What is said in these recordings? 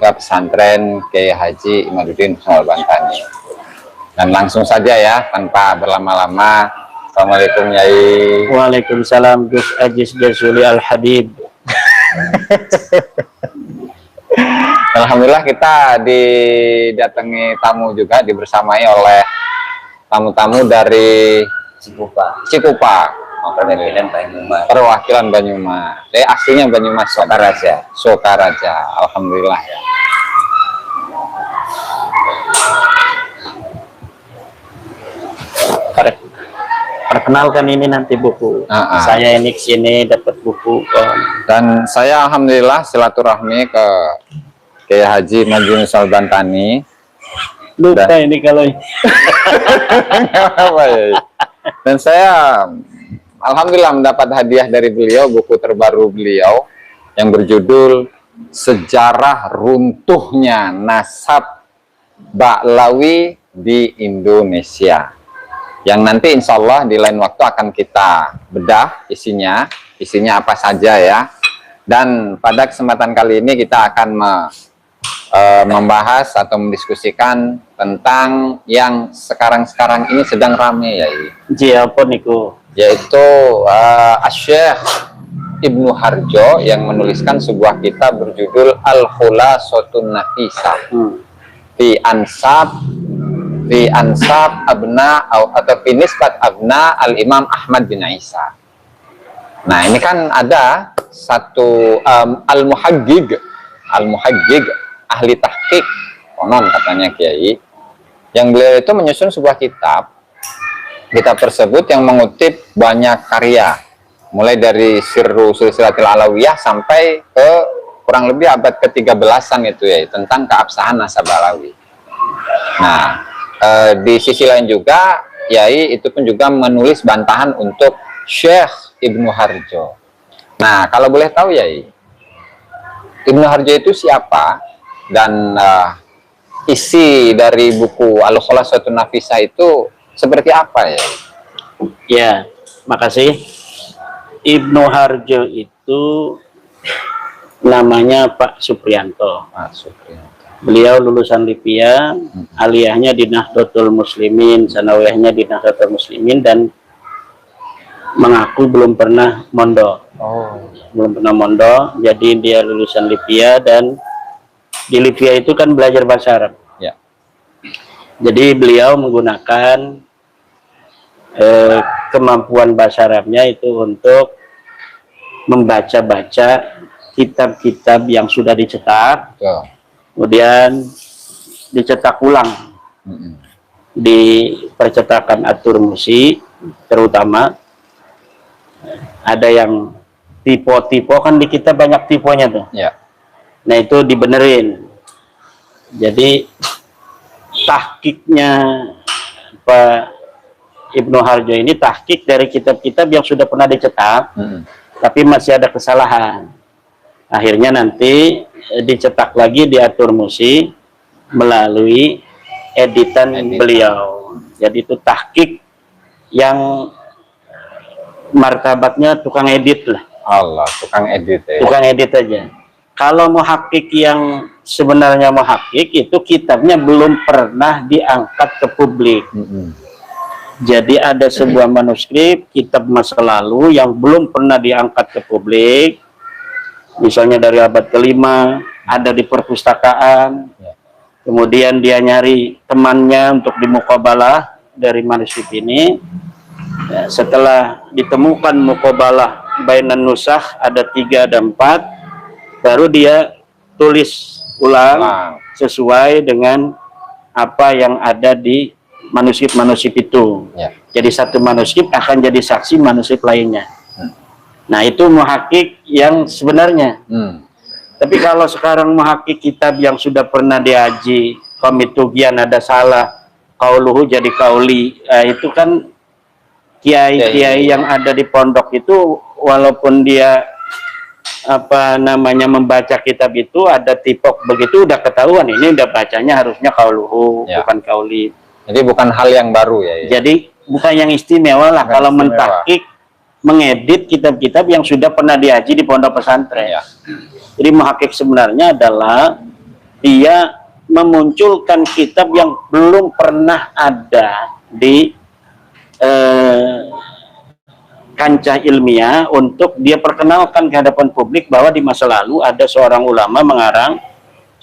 ke pesantren Kiai Haji Imaduddin Husnul Bantani. Dan langsung saja ya, tanpa berlama-lama. Assalamualaikum Yai. Waalaikumsalam Gus Ajis Jazuli Al Habib. Alhamdulillah kita didatangi tamu juga, dibersamai oleh tamu-tamu dari Cikupa. Perwakilan Banyumas. Aslinya Banyumas, Sokaraja. Alhamdulillah ya. Perkenalkan, ini nanti buku. Saya ini kesini dapat buku. Dan saya alhamdulillah silaturahmi ke Kiai Haji Imaduddin Husnul Bantani. Lupa ini kalau apa ya? Dan saya alhamdulillah mendapat hadiah dari beliau, buku terbaru beliau yang berjudul Sejarah Runtuhnya Nasab Ba'lawi di Indonesia, yang nanti insya Allah di lain waktu akan kita bedah isinya apa saja ya. Dan pada kesempatan kali ini kita akan membahas atau mendiskusikan tentang yang sekarang ini sedang rame ya, yaitu Syekh Ibnu Harjo yang menuliskan sebuah kitab berjudul Al-Khulasatun Nafisah fi ansab abna atau fi nisbat abna al-Imam Ahmad bin Isa. Nah, ini kan ada satu al-muhaqqiq ahli tahqiq konon katanya Kiai, yang beliau itu menyusun sebuah kitab tersebut yang mengutip banyak karya, mulai dari Sirru Silsilatil Alawiyah sampai ke kurang lebih abad ke-13an itu ya, tentang keabsahan nasab Alawi. Nah, di sisi lain juga Yai itu pun juga menulis bantahan untuk Syekh Ibnu Harjo. Nah, kalau boleh tahu Yai, Ibnu Harjo itu siapa, dan isi dari buku Al-Khulasatun Nafisah itu seperti apa ya? Ya, makasih. Ibnu Harjo itu namanya Pak Supriyanto. Beliau lulusan Lipia, aliyahnya di Nahdlatul Muslimin, sanawiyahnya di Nahdlatul Muslimin, dan mengaku belum pernah mondok. Belum pernah mondok, jadi dia lulusan Lipia, dan di Lipia itu kan belajar bahasa Arab. Ya. Jadi beliau menggunakan kemampuan bahasa Arabnya itu untuk membaca-baca kitab-kitab yang sudah dicetak, kemudian dicetak ulang di percetakan At-Turmusi, terutama ada yang tipe-tipe, kan di kita banyak tipenya tuh. Ya. Nah, itu dibenerin. Jadi tahqiqnya Pak Ibnu Harjo ini tahqiq dari kitab-kitab yang sudah pernah dicetak, tapi masih ada kesalahan. Akhirnya nanti dicetak lagi di At-Turmusi melalui editan beliau. Jadi itu tahqiq yang martabatnya tukang edit lah. Allah, tukang edit ya. Tukang edit aja. Kalau muhaqqiq yang sebenarnya muhaqqiq itu kitabnya belum pernah diangkat ke publik. Jadi ada sebuah manuskrip kitab masa lalu yang belum pernah diangkat ke publik, misalnya dari abad ke-5, ada di perpustakaan, kemudian dia nyari temannya untuk dimuqabalah dari manuskrip ini. Ya, setelah ditemukan muqabalah bainan nusakh ada 3 dan 4, baru dia tulis ulang sesuai dengan apa yang ada di manuskrip itu. Jadi satu manuskrip akan jadi saksi manuskrip lainnya. Nah, itu muhaqqiq yang sebenarnya. Tapi kalau sekarang muhaqqiq kitab yang sudah pernah diaji, komitugian ada salah, kauluhu jadi kauli, itu kan kiai-kiai yang ada di pondok itu, walaupun dia membaca kitab itu ada tipok begitu, udah ketahuan ini udah bacanya harusnya kauluhu, bukan kauli. Jadi bukan hal yang baru ya. Jadi bukan yang istimewa lah kalau mentakik, mengedit kitab-kitab yang sudah pernah diaji di pondok pesantren. Jadi muhaqqiq sebenarnya adalah dia memunculkan kitab yang belum pernah ada di kancah ilmiah untuk dia perkenalkan ke hadapan publik bahwa di masa lalu ada seorang ulama mengarang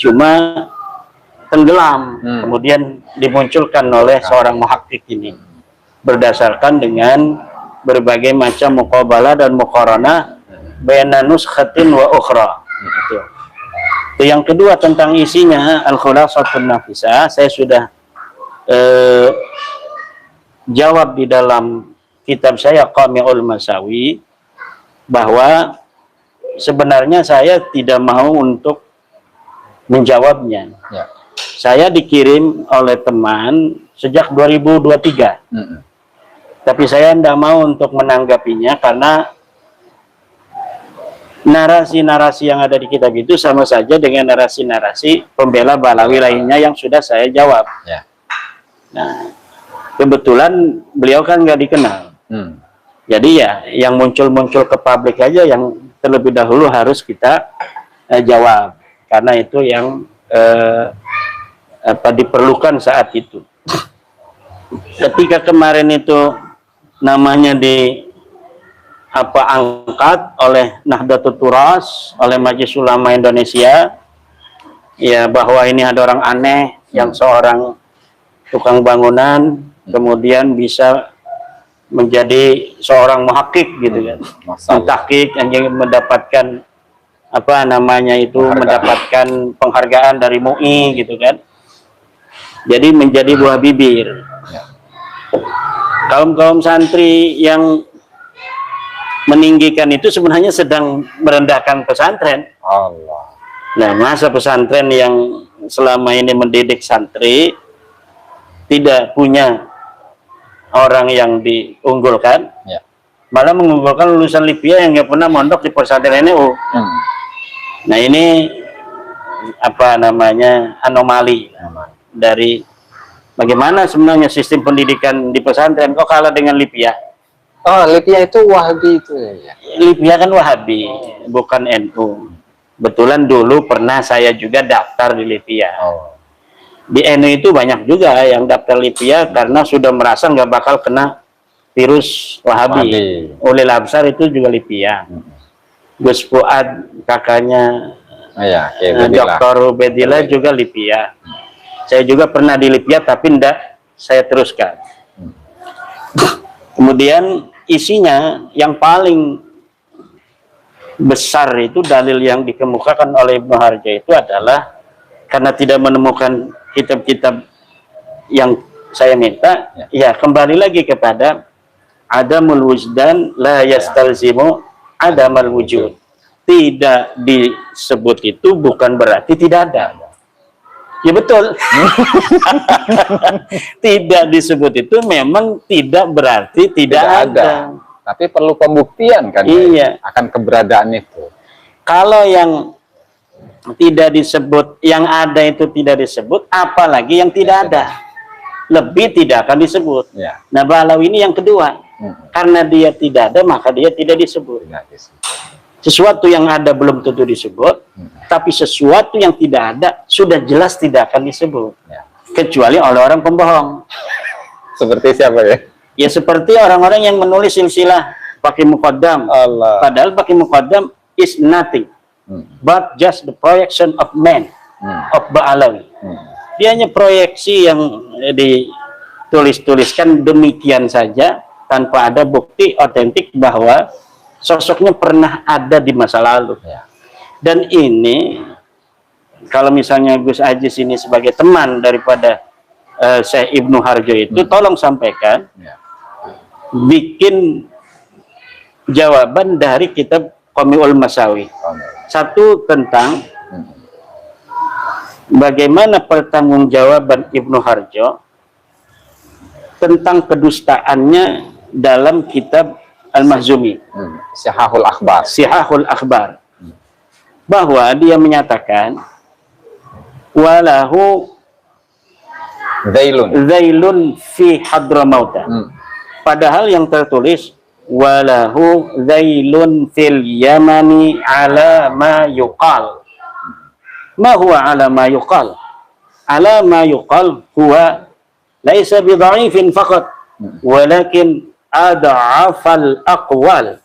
cuma tenggelam, kemudian dimunculkan oleh seorang muhakkik ini berdasarkan dengan berbagai macam muqabalah dan muqaranah baina nuskhatin wa ukhra. Itu yang kedua tentang isinya al-khulasatul nafisah, saya sudah jawab di dalam kitab saya Qami'ul Masawi bahwa sebenarnya saya tidak mau untuk menjawabnya. Ya. Saya dikirim oleh teman sejak 2023. Tapi saya tidak mau untuk menanggapinya karena narasi-narasi yang ada di kitab itu sama saja dengan narasi-narasi pembela Balawi lainnya yang sudah saya jawab. Ya. Nah, kebetulan beliau kan nggak dikenal. Jadi ya yang muncul-muncul ke publik aja yang terlebih dahulu harus kita jawab karena itu yang diperlukan saat itu. Ketika kemarin itu namanya angkat oleh Nahdlatul Turas, oleh Majelis Ulama Indonesia, ya bahwa ini ada orang aneh yang seorang tukang bangunan kemudian bisa menjadi seorang muhakkik gitu kan, mentahqiq yang mendapatkan mendapatkan penghargaan dari MUI gitu kan, jadi menjadi buah bibir. Kaum santri yang meninggikan itu sebenarnya sedang merendahkan pesantren. Allah. Nah, masa pesantren yang selama ini mendidik santri tidak punya orang yang diunggulkan, malah mengunggulkan lulusan Libya yang nggak pernah mondok di pesantren NU. Nah, ini anomali dari bagaimana sebenarnya sistem pendidikan di pesantren kok kalah dengan Libya. Oh, Libya itu Wahabi itu ya? Libya kan Wahabi, bukan NU. Betulan dulu pernah saya juga daftar di Libya. Di NU itu banyak juga yang daftar Libya karena sudah merasa nggak bakal kena virus Wahabi. Ulil Absar itu juga Libya. Gus Fuad kakaknya Dr. Ubedillah juga Libya. Saya juga pernah di Libya tapi enggak saya teruskan. Kemudian isinya yang paling besar itu dalil yang dikemukakan oleh Ibnu Harjo itu adalah karena tidak menemukan kitab-kitab yang saya minta, ya kembali lagi kepada adamul wujdan la yastalzimu adamal wujud. Tidak disebut itu bukan berarti tidak ada. Ya betul. Tidak disebut itu memang tidak berarti tidak ada. Tapi perlu pembuktian kan akan keberadaan itu. Kalau yang tidak disebut, yang ada itu tidak disebut, apalagi yang tidak ada. Lebih tidak akan disebut. Nah, Balawi ini yang kedua. Karena dia tidak ada, maka dia tidak disebut. Sesuatu yang ada belum tentu disebut, tapi sesuatu yang tidak ada sudah jelas tidak akan disebut, kecuali oleh orang pembohong. Seperti siapa ya? Ya seperti orang-orang yang menulis silsilah pakai muqaddam, padahal pakai muqaddam is nothing but just the projection of man of Ba'alawi. Dia hanya proyeksi yang ditulis-tuliskan demikian saja tanpa ada bukti otentik bahwa sosoknya pernah ada di masa lalu. Dan ini kalau misalnya Gus Ajis ini sebagai teman daripada Syekh Ibnu Harjo itu, tolong sampaikan bikin jawaban dari kitab Qami'ul Masawi. Satu tentang bagaimana pertanggungjawaban Ibnu Harjo tentang kedustaannya dalam kitab Al-Mahzumi, Sihahul Akhbar. Sihahul Akhbar, bahwa dia menyatakan walahu zailun fi hadramauta, padahal yang tertulis walahu zailun fil yamani ala ma yuqal. ma huwa ala ma yuqal. Ala ma yuqal huwa laisa bidha'ifin faqat walakin ad'afal aqwal.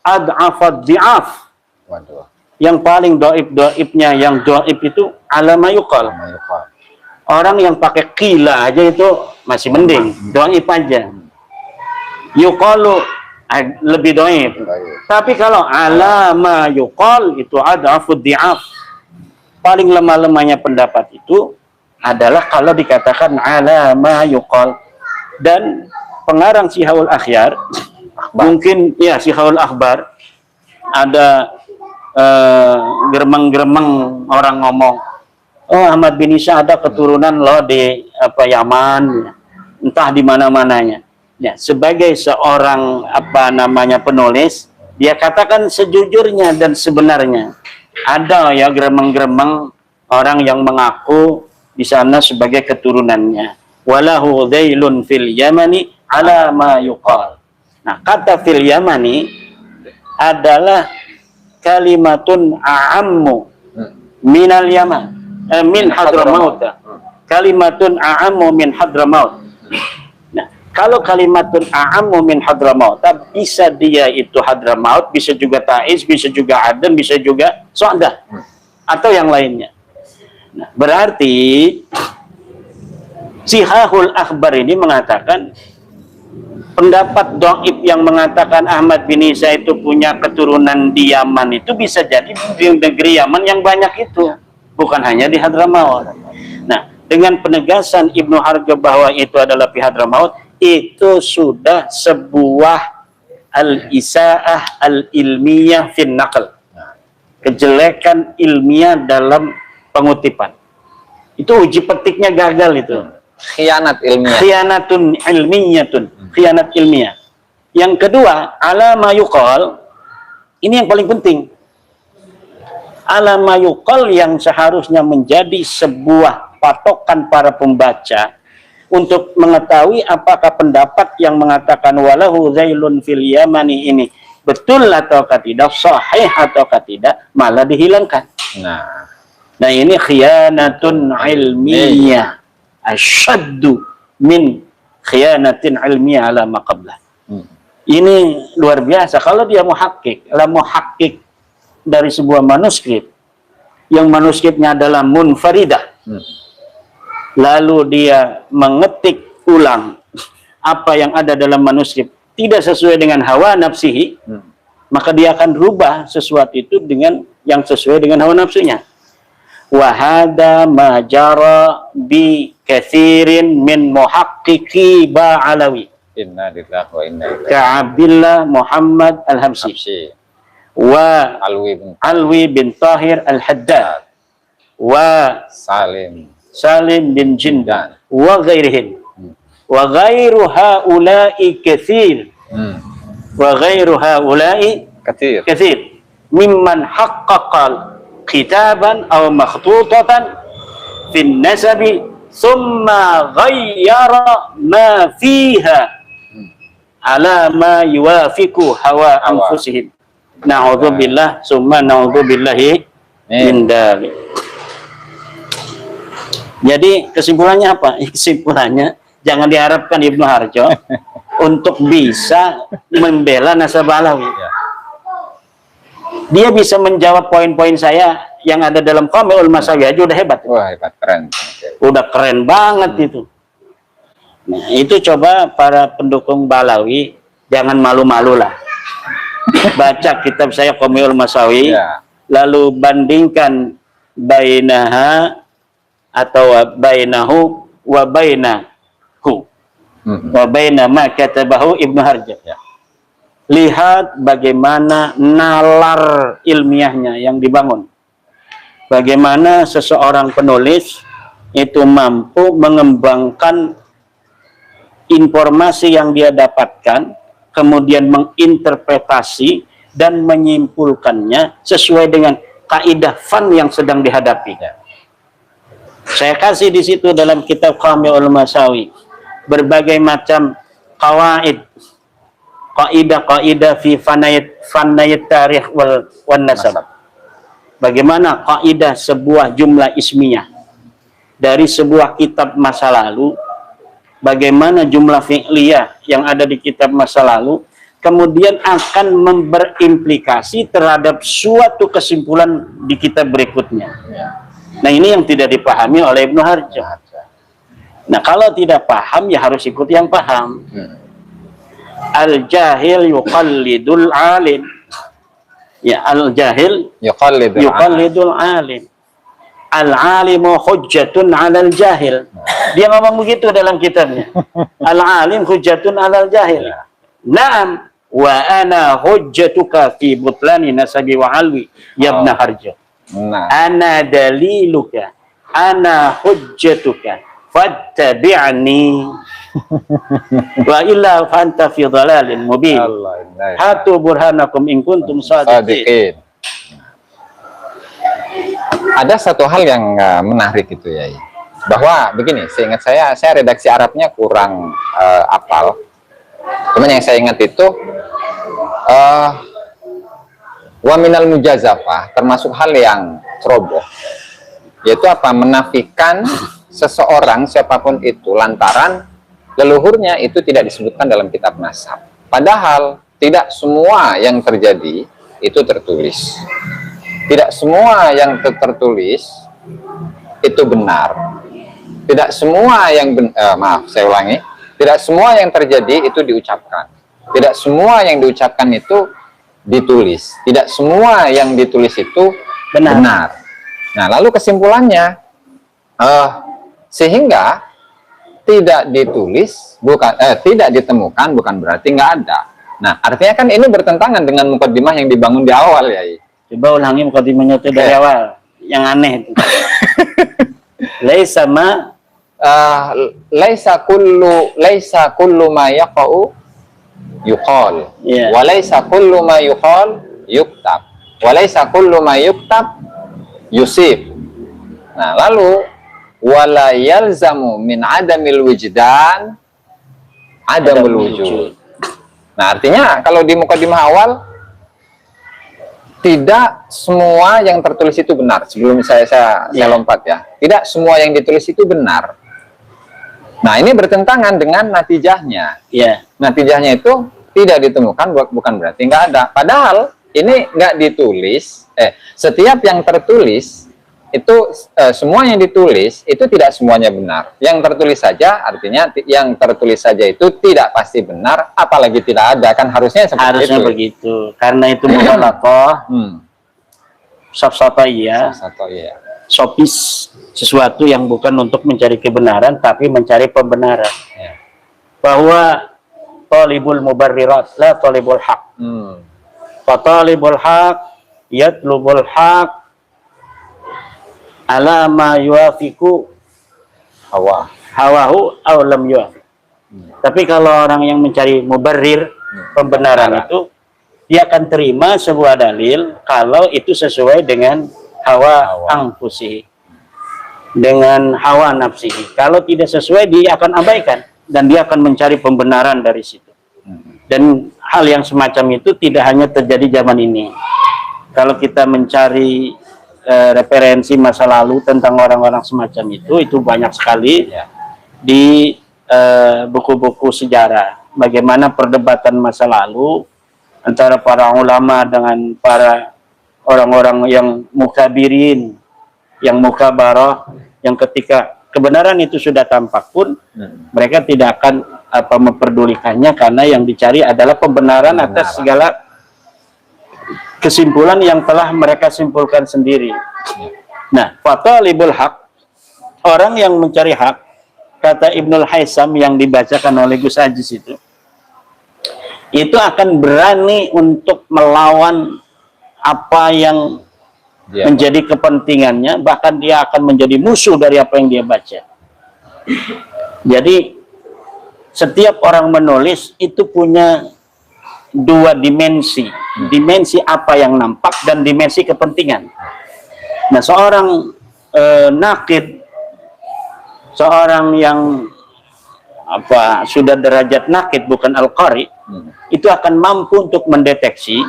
Ad'afad di'af. Waduh. Yang paling doib-doibnya, yang doib itu ala ma yuqal. Orang yang pakai qila aja itu masih mending, doib aja. Yuqalu lebih doib. Tapi kalau ala ma yuqal itu ad'afud di'af. Paling lemah-lemahnya pendapat itu adalah kalau dikatakan ala ma yuqal. Dan pengarang Syihaul Akhyar, mungkin ya Syihaul Akhbar, ada geremeng-geremeng orang ngomong, oh Ahmad bin Isa ada keturunan loh di Yaman, entah di mana-mananya. Ya, sebagai seorang penulis, dia katakan sejujurnya dan sebenarnya ada ya geremeng-geremeng orang yang mengaku di sana sebagai keturunannya. Walahu dhailun fil Yamani ala ma yuqal. Nah, kata fil Yamani adalah kalimatun a'ammu minal Yaman, min Hadramaut. Kalimatun a'ammu min Hadramaut. Nah, kalau kalimatun a'ammu min Hadramaut, bisa dia itu Hadramaut, bisa juga Taiz, bisa juga Aden, bisa juga So'dah, atau yang lainnya. Nah, berarti Syihaul Akhbar ini mengatakan pendapat doib yang mengatakan Ahmad bin Isa itu punya keturunan di Yaman itu bisa jadi di negeri Yaman yang banyak itu, bukan hanya di Hadramaut. Nah, dengan penegasan Ibnu Harjo bahwa itu adalah di Hadramaut, itu sudah sebuah al-isaah al-ilmiyah fin naql, kejelekan ilmiah dalam pengutipan. Itu uji petiknya gagal itu. Khianat ilmiah. Khianatun ilmiyatun. Khianat ilmiah. Yang kedua, ala ma yuqal. Ini yang paling penting. Ala ma yuqal yang seharusnya menjadi sebuah patokan para pembaca untuk mengetahui apakah pendapat yang mengatakan walahu zailun fil Yamani ini betul atau tidak, sahih atau tidak, malah dihilangkan. Nah, ini khianatun ilmiyah asyaddu min khiyanatin ilmiyah ala maqablah. Ini luar biasa. Kalau dia muhakkik dari sebuah manuskrip yang manuskripnya adalah munfaridah, lalu dia mengetik ulang apa yang ada dalam manuskrip tidak sesuai dengan hawa nafsihi, maka dia akan rubah sesuatu itu dengan yang sesuai dengan hawa nafsunya. Wahada majara bi kathirin min muhaqqiqi Ba'alawi. Inna lillahi wa inna ilaihi Ka'abdillah Muhammad Al-Hamsi wa Alwi bin Tahir Al-Haddad wa Salim bin Jindan wa ghairihim wa ghairu haula'i kathir wa ghairu haula'i kathir mimman haqqaqal kitaban aw makhtutatan fin nasabi thumma ghayyara ma fiha ala ma yuwafiqu hawa anfusihim. Na'udzubillah summa na'udzubillahi min dzalik. Jadi kesimpulannya apa? Kesimpulannya jangan diharapkan Ibnu Harjo untuk bisa membela nasab Alawi. Dia bisa menjawab poin-poin saya yang ada dalam Kamilul Masawi aja udah hebat. Wah, hebat, keren. Udah keren banget itu. Nah, itu coba para pendukung Balawi jangan malu-malu lah. Baca kitab saya Kamilul Masawi, lalu bandingkan bainaha atau bainahu wa bainahu wa baina ma katabahu Ibnu Harjo. Lihat bagaimana nalar ilmiahnya yang dibangun. Bagaimana seseorang penulis itu mampu mengembangkan informasi yang dia dapatkan, kemudian menginterpretasi dan menyimpulkannya sesuai dengan kaidah fan yang sedang dihadapi. Saya kasih di situ dalam kitab Kamilul Masawi berbagai macam qawaid, kaidah fi fanayat tarikh wal nasab. bagaimana kaidah sebuah jumlah ismiyah dari sebuah kitab masa lalu, bagaimana jumlah fi'liyah yang ada di kitab masa lalu, kemudian akan berimplikasi terhadap suatu kesimpulan di kitab berikutnya. Nah, ini yang tidak dipahami oleh Ibnu Harjo. Nah, kalau tidak paham ya harus ikut yang paham. Al-jahil yuqallidul alim. Ya, al-jahil yuqallidul alim. Al-alimu hujjatun 'alal jahil. Dia ngomong begitu dalam kitabnya. Al-alim hujjatun 'alal jahil. Naam, wa ana hujjatuka fi butlani nasabi wa alwi ya Ibnu Harjo. Ana daliluka, ana hujjatuka, fattabi'ni. Wa illa fanta fi dhalalin mubin. Hatu burhanakum in kuntum shadiqin. Ada satu hal yang menarik itu ya, bahwa begini, seingat saya redaksi Arabnya kurang apal. Cuman yang saya ingat itu wa minal mujazafah, termasuk hal yang ceroboh, yaitu apa? Menafikan seseorang siapapun itu lantaran leluhurnya itu tidak disebutkan dalam kitab nasab. Padahal tidak semua yang terjadi itu tertulis. Tidak semua yang tertulis itu benar. Tidak semua yang maaf, saya ulangi. Tidak semua yang terjadi itu diucapkan. Tidak semua yang diucapkan itu ditulis. Tidak semua yang ditulis itu benar. Nah, lalu kesimpulannya, sehingga tidak ditulis, tidak ditemukan bukan berarti nggak ada. Nah, artinya kan ini bertentangan dengan mukaddimah yang dibangun di awal ya. Coba ulangi mukadimahnya itu dari awal. Yang aneh itu. Laisa ma laisa kullu ma yaqa'u yuqal. Wa laisa kullu ma yuqal yuktab. Wa laisa kullu ma yuktab yusib. Nah, lalu wala yalzamu min adamil wujdan adamul wujud. Nah, artinya kalau di mukadimah awal tidak semua yang tertulis itu benar. Sebelum saya lompat ya. Tidak semua yang ditulis itu benar. Nah, ini bertentangan dengan natijahnya. Natijahnya itu tidak ditemukan bukan berarti nggak ada. Padahal ini nggak ditulis. Setiap yang tertulis itu semua yang ditulis itu tidak semuanya benar. Yang tertulis saja artinya yang tertulis saja itu tidak pasti benar, apalagi tidak ada, kan harusnya seperti itu. Begitu. Karena itu mubalaqah. Safsatiyah. Sopis, sesuatu yang bukan untuk mencari kebenaran tapi mencari pembenaran. Bahwa talibul mubarrirat la talibul haq. Fa talibul haq yatlubul haq ala ma yuafiku hawahu aw lam yuafiq. Tapi kalau orang yang mencari mubarrir, pembenaran itu, dia akan terima sebuah dalil kalau itu sesuai dengan hawa anfusihi, dengan hawa nafsihi. Kalau tidak sesuai, dia akan abaikan dan dia akan mencari pembenaran dari situ. Dan hal yang semacam itu tidak hanya terjadi zaman ini. Kalau kita mencari referensi masa lalu tentang orang-orang semacam itu banyak sekali di buku-buku sejarah. Bagaimana perdebatan masa lalu antara para ulama dengan para orang-orang yang mukabirin, yang mukabarah, yang ketika kebenaran itu sudah tampak pun mereka tidak akan memperdulikannya, karena yang dicari adalah pembenaran atas segala kesimpulan yang telah mereka simpulkan sendiri. Nah, fatalibul haq, orang yang mencari hak, kata Ibnul Haisam yang dibacakan oleh Gus Ajis itu akan berani untuk melawan apa yang menjadi kepentingannya, bahkan dia akan menjadi musuh dari apa yang dia baca. Jadi setiap orang menulis itu punya dua dimensi, dimensi apa yang nampak dan dimensi kepentingan. Nah, seorang nakid, seorang yang sudah derajat nakid bukan al-qari, itu akan mampu untuk mendeteksi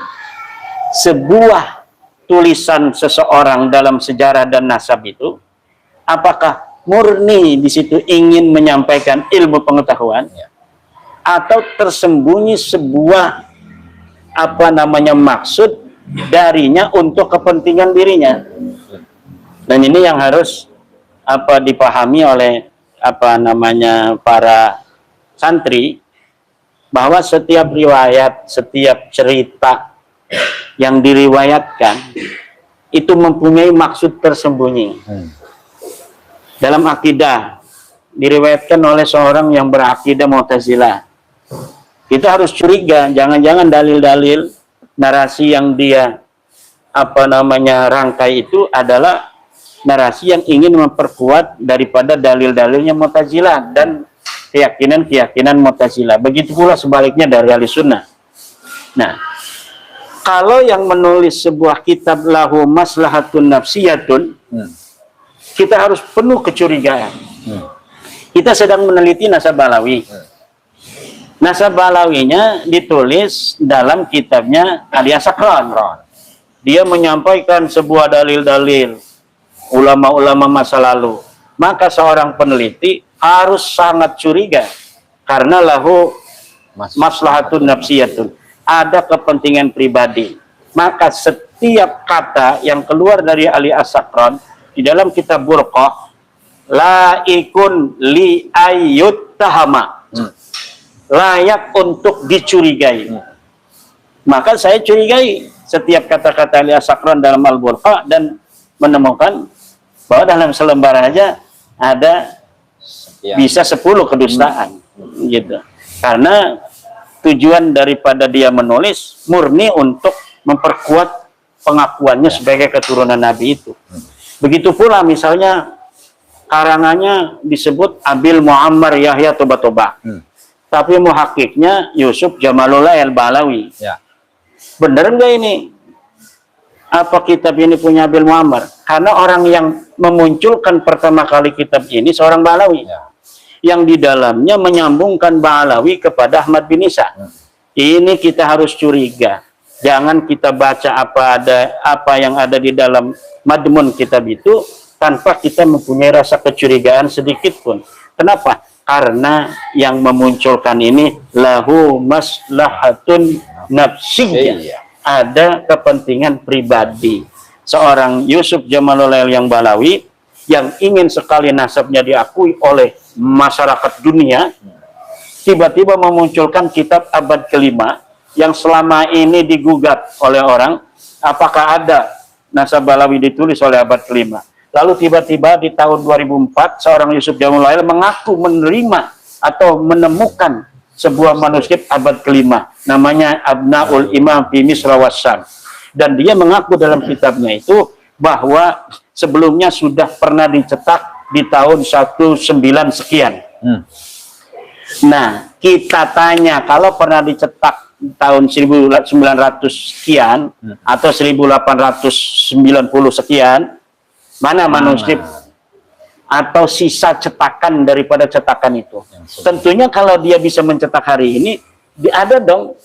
sebuah tulisan seseorang dalam sejarah dan nasab itu, apakah murni di situ ingin menyampaikan ilmu pengetahuan, atau tersembunyi sebuah maksud darinya untuk kepentingan dirinya. Dan ini yang harus dipahami oleh para santri, bahwa setiap riwayat, setiap cerita yang diriwayatkan itu mempunyai maksud tersembunyi. Dalam akidah diriwayatkan oleh seorang yang berakidah Mu'tazilah, kita harus curiga, jangan-jangan dalil-dalil narasi yang dia rangkai itu adalah narasi yang ingin memperkuat daripada dalil-dalilnya Mu'tazilah dan keyakinan Mu'tazilah. Begitu pula sebaliknya dari Ahlussunnah. Nah, kalau yang menulis sebuah kitab lahu maslahatun nafsiyatun, kita harus penuh kecurigaan. Kita sedang meneliti nasab Balawi. Nasab Balawinya ditulis dalam kitabnya Ali As-Sakran. Dia menyampaikan sebuah dalil-dalil ulama-ulama masa lalu. Maka seorang peneliti harus sangat curiga, karena lahu maslahatun nafsiyatun, ada kepentingan pribadi. Maka setiap kata yang keluar dari Ali As-Sakran di dalam kitab Burqah, laikun li ayyut tahama, layak untuk dicurigai. Maka saya curigai setiap kata-kata Ali As-Sakran dalam Al-Burqah dan menemukan bahwa dalam selembar aja ada bisa 10 kedustaan gitu. Karena tujuan daripada dia menulis murni untuk memperkuat pengakuannya sebagai keturunan Nabi itu. Begitu pula misalnya karangannya disebut Abil Muammar Yahya Toba-Toba, tapi muhakiknya Yusuf Jamalullah Al-Balawi. Bener nggak ini? Apa kitab ini punya Abil Muammar? Karena orang yang memunculkan pertama kali kitab ini seorang Balawi, yang di dalamnya menyambungkan Balawi kepada Ahmad bin Isa. Ini kita harus curiga. Jangan kita baca apa yang ada di dalam madmun kitab itu tanpa kita mempunyai rasa kecurigaan sedikit pun. Kenapa? Karena yang memunculkan ini lahu maslahatun nafsiyah, ada kepentingan pribadi. Seorang Yusuf Jamalullah yang Balawi yang ingin sekali nasabnya diakui oleh masyarakat dunia, tiba-tiba memunculkan kitab abad kelima yang selama ini digugat oleh orang, apakah ada nasab Balawi ditulis oleh abad kelima. Lalu tiba-tiba di tahun 2004 seorang Yusuf Jamalullah mengaku menerima atau menemukan sebuah manuskrip abad kelima, namanya Abnaul Imam fi Misra Wasyam, dan dia mengaku dalam kitabnya itu bahwa sebelumnya sudah pernah dicetak di tahun 19 sekian. Nah, kita tanya, kalau pernah dicetak tahun 1900 sekian atau 1890 sekian, mana manuskrip atau sisa cetakan daripada cetakan itu? Tentunya kalau dia bisa mencetak hari ini, ada dong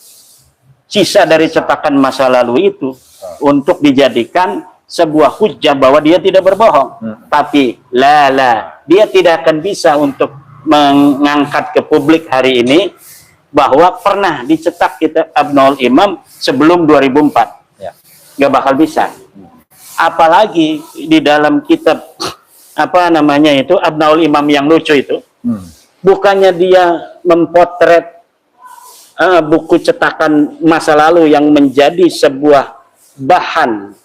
sisa dari cetakan masa lalu itu untuk dijadikan sebuah hujjah bahwa dia tidak berbohong. Tapi dia tidak akan bisa untuk mengangkat ke publik hari ini bahwa pernah dicetak kitab Abnaul Imam sebelum 2004. Nggak bakal bisa. Apalagi di dalam kitab Abnaul Imam yang lucu itu, bukannya dia mempotret buku cetakan masa lalu yang menjadi sebuah bahan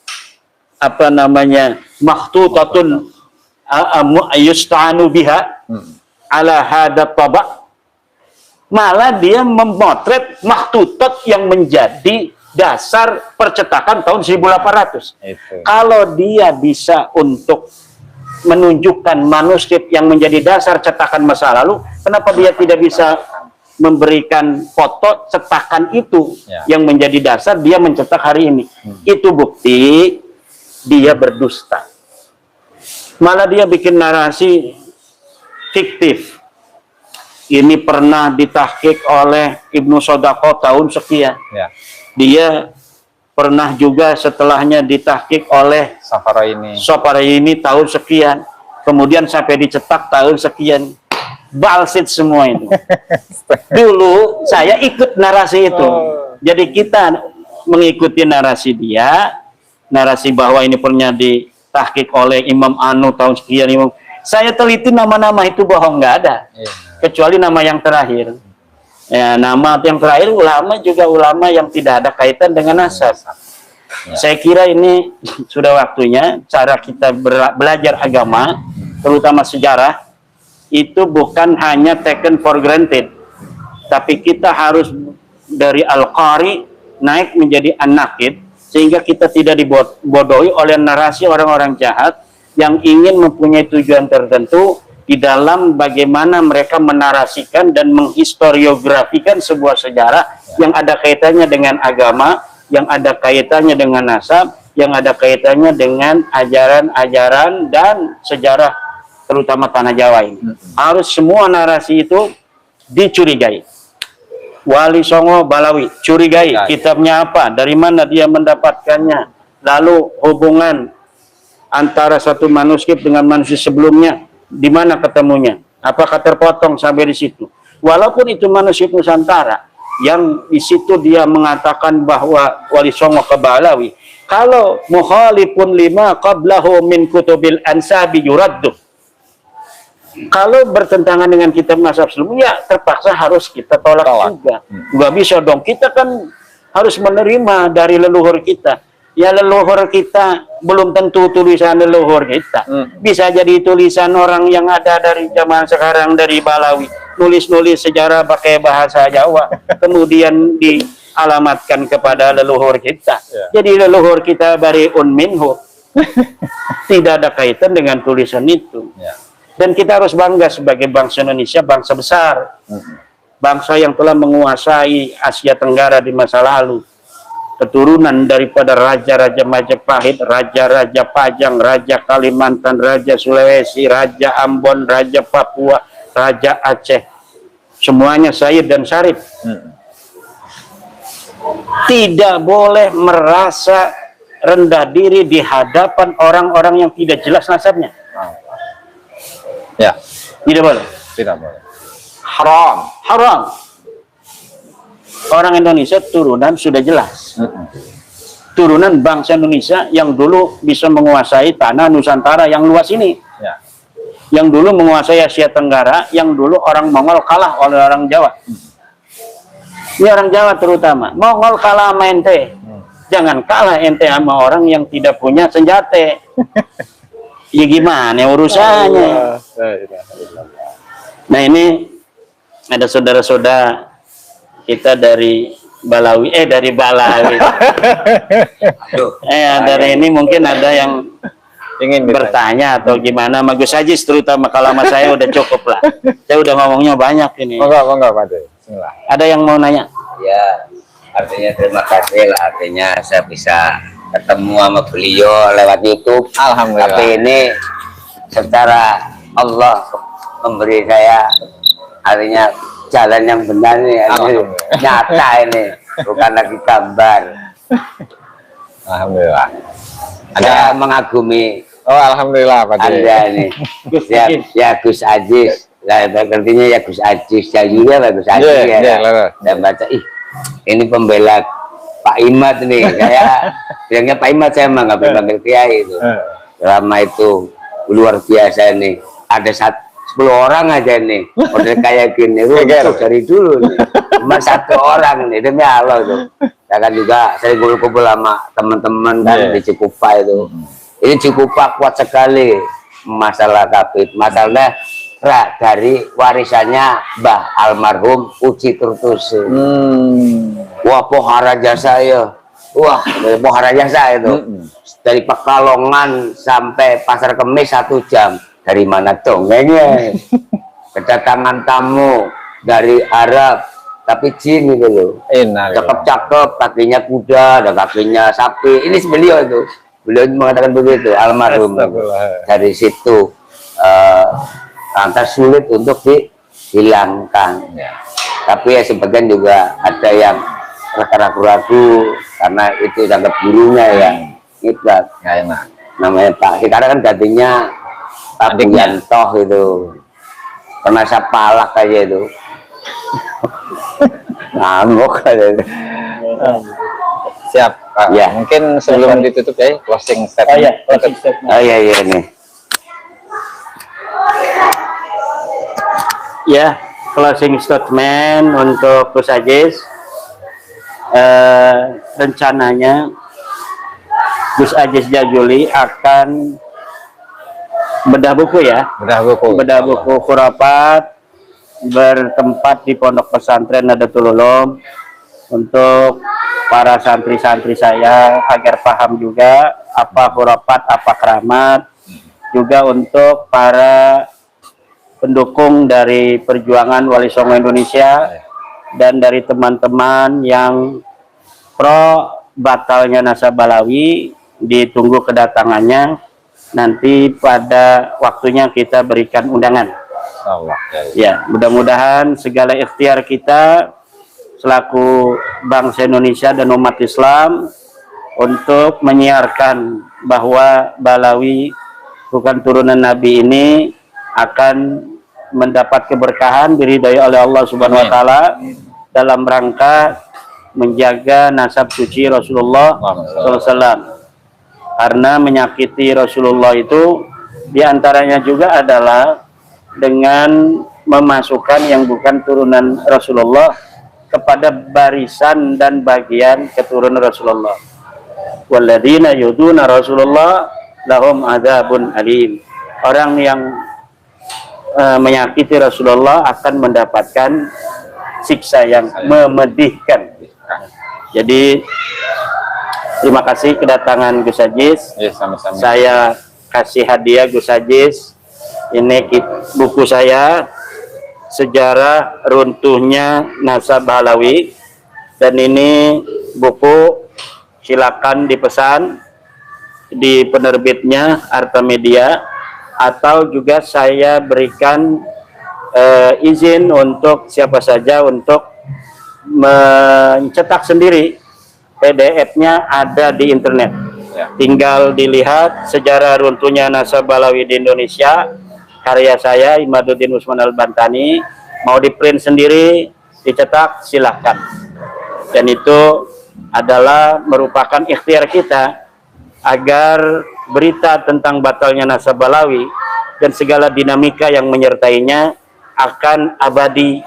makhtutatun yusta'anu biha ala hadat tabak, malah dia memotret makhtutat yang menjadi dasar percetakan tahun 1800. Kalau dia bisa untuk menunjukkan manuskrip yang menjadi dasar cetakan masa lalu, kenapa dia tidak bisa memberikan foto cetakan itu yang menjadi dasar dia mencetak hari ini? Itu bukti dia berdusta. Malah dia bikin narasi fiktif. Ini pernah ditahqiq oleh Ibnu Sodaqah tahun sekian. Dia pernah juga setelahnya ditahqiq oleh Safaraini tahun sekian, kemudian sampai dicetak tahun sekian. Balsit semua itu. Dulu saya ikut narasi itu. Jadi kita mengikuti narasi dia, narasi bahwa ini pernah ditahqiq oleh Imam Anu tahun sekian. Saya teliti nama-nama itu bohong, nggak ada. Kecuali nama yang terakhir. Ya, nama yang terakhir ulama juga ulama yang tidak ada kaitan dengan nasab. Saya kira ini sudah waktunya cara kita belajar agama, terutama sejarah, itu bukan hanya taken for granted, tapi kita harus dari al-qari naik menjadi an-naqid, sehingga kita tidak dibodohi oleh narasi orang-orang jahat yang ingin mempunyai tujuan tertentu di dalam bagaimana mereka menarasikan dan menghistoriografikan sebuah sejarah yang ada kaitannya dengan agama, yang ada kaitannya dengan nasab, yang ada kaitannya dengan ajaran-ajaran dan sejarah terutama tanah Jawa ini. Harus semua narasi itu dicurigai. Wali Songo Balawi, curigai kitabnya apa, dari mana dia mendapatkannya, lalu hubungan antara satu manuskrip dengan manuskrip sebelumnya, di mana ketemunya, apakah terpotong sampai di situ. Walaupun itu manuskrip Nusantara, yang di situ dia mengatakan bahwa Wali Songo ke Balawi, kalau mukhalifun lima qablahu min kutubil ansabi yuraddu, kalau bertentangan dengan kitab nasab sebelumnya, terpaksa harus kita tolak juga. Nggak bisa dong, kita kan harus menerima dari leluhur kita. Ya leluhur kita belum tentu tulisan leluhur kita. Bisa jadi tulisan orang yang ada dari zaman sekarang, dari Balawi, nulis-nulis sejarah pakai bahasa Jawa, kemudian dialamatkan kepada leluhur kita. Jadi leluhur kita bariun minhu. Tidak ada kaitan dengan tulisan itu. Dan kita harus bangga sebagai bangsa Indonesia, bangsa besar, bangsa yang telah menguasai Asia Tenggara di masa lalu, keturunan daripada raja-raja Majapahit, raja-raja Pajang, raja Kalimantan, raja Sulawesi, raja Ambon, raja Papua, raja Aceh, semuanya Sayyid dan Syarif. Tidak boleh merasa rendah diri di hadapan orang-orang yang tidak jelas nasabnya. Ya, tidak boleh. Tidak boleh. Haram. Haram. Orang Indonesia turunan sudah jelas. Turunan bangsa Indonesia yang dulu bisa menguasai tanah Nusantara yang luas ini. Yang dulu menguasai Asia Tenggara, yang dulu orang Mongol kalah oleh orang Jawa. Ini orang Jawa terutama. Mongol kalah sama ente. Jangan kalah ente sama orang yang tidak punya senjata. Ya gimana urusannya? Nah ini ada saudara-saudara kita dari Balawi, dari Balawi. Dari ini mungkin ada yang ingin bertanya atau gimana. Gus Ajis terutama, kalau sama saya udah cukup lah. Saya udah ngomongnya banyak ini. Enggak, Pak. Bismillah. Ada yang mau nanya? Ya, artinya terima kasih lah. Artinya saya bisa ketemu sama beliau lewat YouTube. Alhamdulillah. Tapi ini secara Allah memberi saya artinya jalan yang benar nih, nyata ini, bukan lagi gambar. Alhamdulillah. Saya mengagumi. Oh, alhamdulillah Pak. Anda ini. Ya Gus Ajis. Lah artinya ya Gus Ajis, ya juga Gus Ajis ya. Dan baca ini pembela Pak Imad nih, saya bilangnya Pak Imad, saya emang nggak panggil Kiai itu. Selama itu luar biasa nih, ada 10 orang aja nih, model kayak gini, untuk dari dulu nih, cuma 1 orang nih, demi Allah tuh. Saya kan juga sering kumpul-kumpul sama teman-teman kan di Cikupa itu. Ini Cikupa kuat sekali masalah kabit, masalahnya dari warisannya Mbah almarhum Uci Turtusi. Wah, pohara jasa ya. Wah, pohara jasa itu. Dari Pekalongan sampai Pasar Kemis 1 jam. Dari mana dongengnya? Kedatangan tamu dari Arab, tapi jin gitu loh. Cakep-cakep, kakinya kuda, ada kakinya sapi. Ini beliau itu. Beliau mengatakan begitu, almarhum. Dari situ lantas sulit untuk dihilangkan. Tapi ya sebagian juga ada yang ragu-ragu karena itu dianggap gurunya ya. Ngiklat. Nggak enak. Namanya Pak, sekarang kan gantinya Pak Adiknya. Buyantoh itu. Pernah saya palak aja itu. Ngamuk aja itu. Siap, Pak. Ya. Mungkin sebelum ditutup ya, closing Oh statement. ya, closing statement. Oh iya nih. Ya, closing statement untuk Gus Ajis. Rencananya Gus Ajis Jajuli akan bedah buku ya, bedah buku khurafat bertempat di Pondok Pesantren Nadatul Ulum untuk para santri-santri saya agar paham juga apa khurafat, apa keramat, juga untuk para pendukung dari perjuangan Wali Songo Indonesia dan dari teman-teman yang pro batalnya Nasabalawi. Ditunggu kedatangannya, nanti pada waktunya kita berikan undangan. Allah. Ya, mudah-mudahan segala ikhtiar kita selaku bangsa Indonesia dan umat Islam untuk menyiarkan bahwa Balawi bukan turunan Nabi ini akan mendapat keberkahan diridhai oleh Allah Subhanahu wa taala dalam rangka menjaga nasab suci Rasulullah SAW. Karena menyakiti Rasulullah itu diantaranya juga adalah dengan memasukkan yang bukan turunan Rasulullah kepada barisan dan bagian keturunan Rasulullah. Walladzina yuduna Rasulullah lahum adzabun alim. Orang yang menyakiti Rasulullah akan mendapatkan siksa yang memedihkan. Jadi terima kasih kedatangan Gus Ajis. Ya, sama-sama. Saya kasih hadiah Gus Ajis. Ini buku saya, Sejarah Runtuhnya Nasab Balawi. Dan ini buku silakan dipesan di penerbitnya Arta Media, atau juga saya berikan izin untuk siapa saja untuk mencetak sendiri. PDF-nya ada di internet. Ya. Tinggal dilihat Sejarah Runtuhnya Nasab Balawi di Indonesia, karya saya Imaduddin Usman Al-Bantani. Mau di print sendiri, dicetak, silahkan. Dan itu adalah merupakan ikhtiar kita agar berita tentang batalnya Nasab Balawi dan segala dinamika yang menyertainya akan abadi,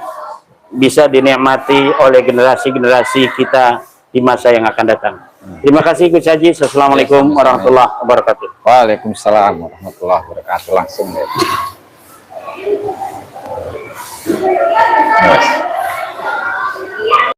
bisa dinikmati oleh generasi-generasi kita di masa yang akan datang. Terima kasih Gus Ajis. Assalamualaikum warahmatullahi wabarakatuh. Waalaikumsalam warahmatullahi wabarakatuh. Langsung ya.